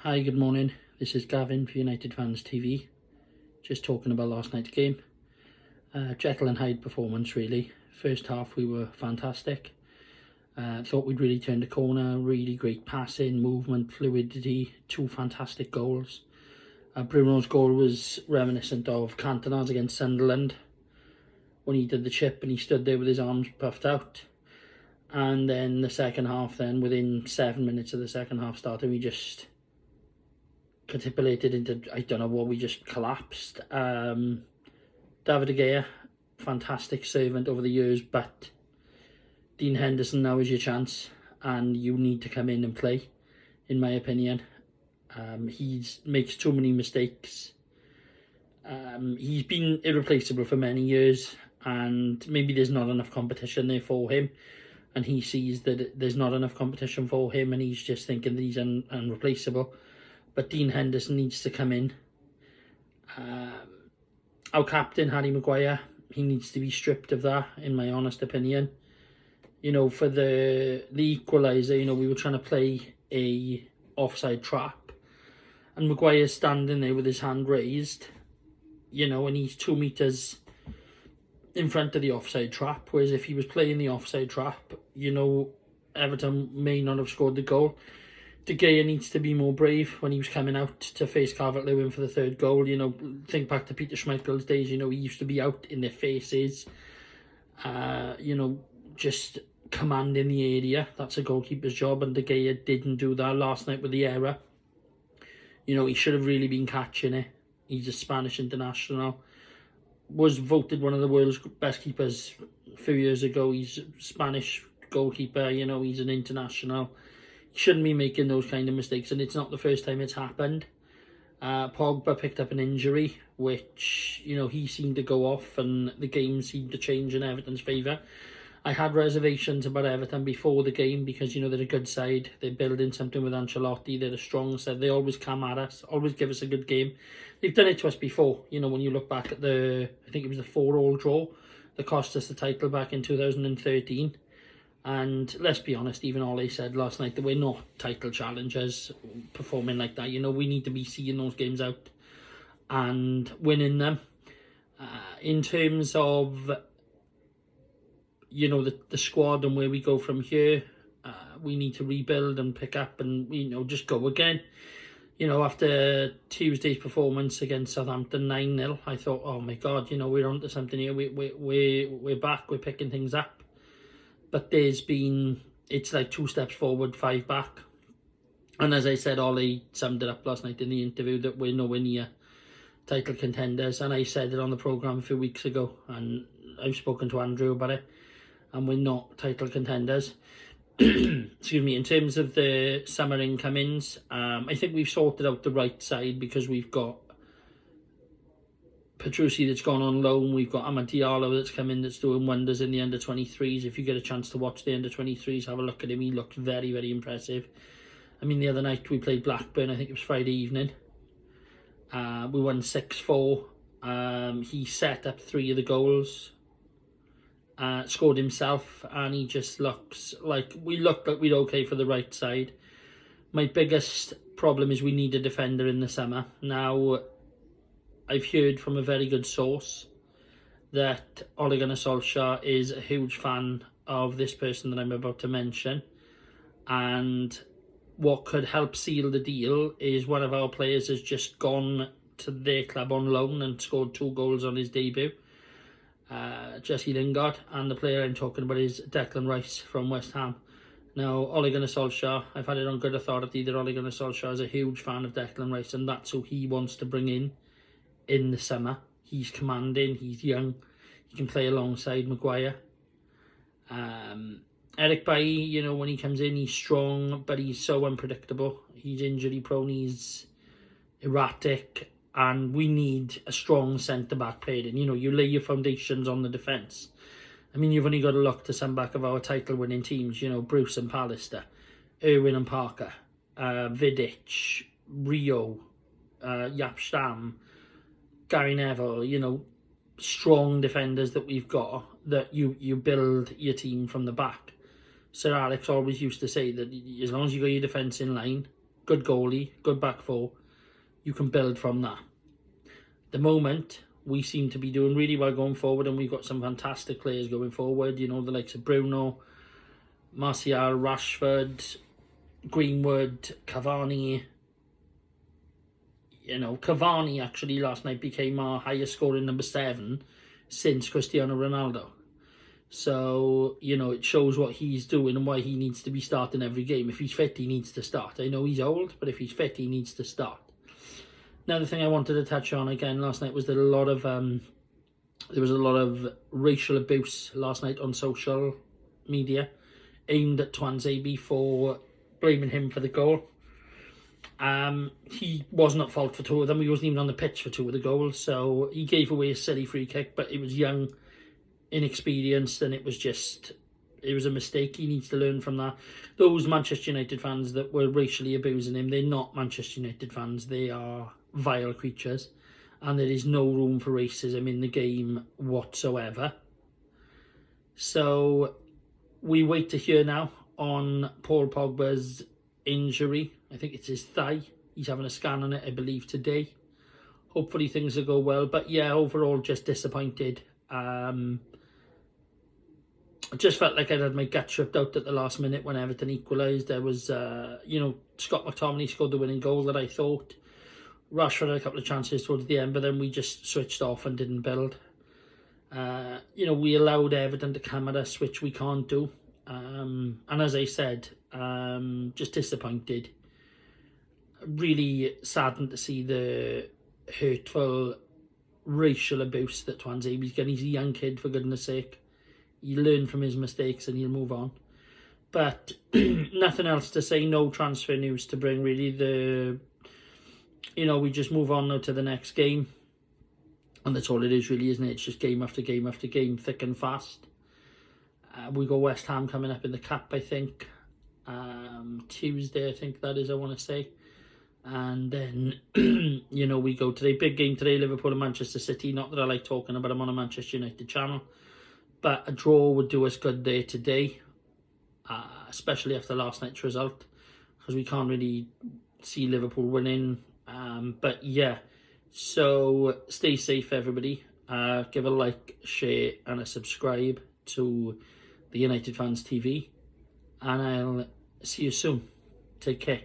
Hi, good morning. This is Gavin for United Fans TV. Just talking about last night's game. Jekyll and Hyde performance, really. First half we were fantastic. Thought we'd really turned a corner. Really great passing, movement, fluidity. Two fantastic goals. Bruno's goal was reminiscent of Cantona's against Sunderland when he did the chip and he stood there with his arms puffed out. And then the second half, then within 7 minutes of the second half starting, we just capitulated into, I don't know what, we just collapsed. David De Gea, fantastic servant over the years, but Dean Henderson, now is your chance and you need to come in and play, in my opinion. He makes too many mistakes. He's been irreplaceable for many years and maybe there's not enough competition there for him, and he sees that there's not enough competition for him and he's just thinking that he's unreplaceable. But Dean Henderson needs to come in. Our captain, Harry Maguire, he needs to be stripped of that, in my honest opinion. You know, for the equaliser, you know, we were trying to play a offside trap. And Maguire's standing there with his hand raised, you know, and he's 2 metres in front of the offside trap. Whereas if he was playing the offside trap, you know, Everton may not have scored the goal. De Gea needs to be more brave when he was coming out to face Calvert-Lewin for the third goal. You know, think back to Peter Schmeichel's days. You know, he used to be out in their faces. You know, just commanding the area. That's a goalkeeper's job, and De Gea didn't do that last night with the error. You know, he should have really been catching it. He's a Spanish international. Was voted one of the world's best keepers a few years ago. He's a Spanish goalkeeper. You know, he's an international. Shouldn't be making those kind of mistakes, and it's not the first time it's happened. Pogba picked up an injury, which, you know, he seemed to go off and the game seemed to change in Everton's favour. I had reservations about Everton before the game because, you know, they're a good side. They're building something with Ancelotti. They're a strong side. They always come at us, always give us a good game. They've done it to us before. You know, when you look back at I think it was the 4-4 draw that cost us the title back in 2013. And let's be honest, even Ole said last night that we're not title challengers performing like that. You know, we need to be seeing those games out and winning them. In terms of, you know, the squad and where we go from here, we need to rebuild and pick up and, you know, just go again. You know, after Tuesday's performance against Southampton 9-0, I thought, oh my God, you know, we're onto something here. We're back, we're picking things up. But it's like 2 steps forward, 5 back. And as I said, Ollie summed it up last night in the interview that we're nowhere near title contenders. And I said it on the programme a few weeks ago. And I've spoken to Andrew about it. And we're not title contenders. Excuse me. In terms of the summer incomings, I think we've sorted out the right side because we've got Petrucci that's gone on loan. We've got Amad Diallo that's come in that's doing wonders in the under-23s. If you get a chance to watch the under-23s, have a look at him. He looks very, very impressive. I mean, the other night we played Blackburn. I think it was Friday evening. We won 6-4. He set up 3 of the goals. Scored himself, and he just looks like we're okay for the right side. My biggest problem is we need a defender in the summer. Now, I've heard from a very good source that Ole Gunnar Solskjaer is a huge fan of this person that I'm about to mention. And what could help seal the deal is one of our players has just gone to their club on loan and scored 2 goals on his debut. Jesse Lingard, and the player I'm talking about is Declan Rice from West Ham. Now, Ole Gunnar Solskjaer, I've had it on good authority that Ole Gunnar Solskjaer is a huge fan of Declan Rice, and that's who he wants to bring in the summer. He's commanding, he's young, he can play alongside Maguire. Eric Bailly, you know, when he comes in, he's strong, but he's so unpredictable. He's injury prone, he's erratic, and we need a strong centre-back pairing. You know, you lay your foundations on the defence. I mean, you've only got to look to some back of our title-winning teams, you know, Bruce and Pallister, Irwin and Parker, Vidic, Rio, Jaap Stam, Gary Neville, you know, strong defenders that we've got, that you build your team from the back. Sir Alex always used to say that as long as you got your defence in line, good goalie, good back four, you can build from that. At the moment, we seem to be doing really well going forward, and we've got some fantastic players going forward. You know, the likes of Bruno, Martial, Rashford, Greenwood, Cavani. You know, Cavani actually last night became our highest scoring number 7 since Cristiano Ronaldo. So, you know, it shows what he's doing and why he needs to be starting every game. If he's fit, he needs to start. I know he's old, but if he's fit, he needs to start. Another thing I wanted to touch on again last night was that there was a lot of racial abuse last night on social media aimed at Twanzebe for blaming him for the goal. He wasn't at fault for 2 of them. He wasn't even on the pitch for 2 of the goals, so he gave away a silly free kick, but it was young, inexperienced, and it was a mistake. He needs to learn from that. Those Manchester United fans that were racially abusing him, they're not Manchester United fans. They are vile creatures, and there is no room for racism in the game whatsoever. So we wait to hear now on Paul Pogba's injury. I think it's his thigh. He's having a scan on it, I believe, today. Hopefully things will go well. But yeah, overall, just disappointed. I just felt like I'd had my gut stripped out at the last minute when Everton equalised. There was, you know, Scott McTominay scored the winning goal that I thought. Rashford had a couple of chances towards the end, but then we just switched off and didn't build. You know, we allowed Everton to come at us, which we can't do. And as I said, just disappointed. Really saddened to see the hurtful racial abuse that Twanzebe's getting. He's a young kid, for goodness sake. He'll learn from his mistakes and he'll move on. But nothing else to say, no transfer news to bring, really. You know, we just move on now to the next game. And that's all it is, really, isn't it? It's just game after game after game, thick and fast. We got West Ham coming up in the Cup, I think. Tuesday, I think that is, I want to say. And then, you know, we go today. Big game today, Liverpool and Manchester City. Not that I like talking about them on a Manchester United channel. But a draw would do us good there today. Especially after last night's result. Because we can't really see Liverpool winning. But yeah. So, stay safe, everybody. Give a like, share and a subscribe to the United Fans TV. And I'll see you soon. Take care.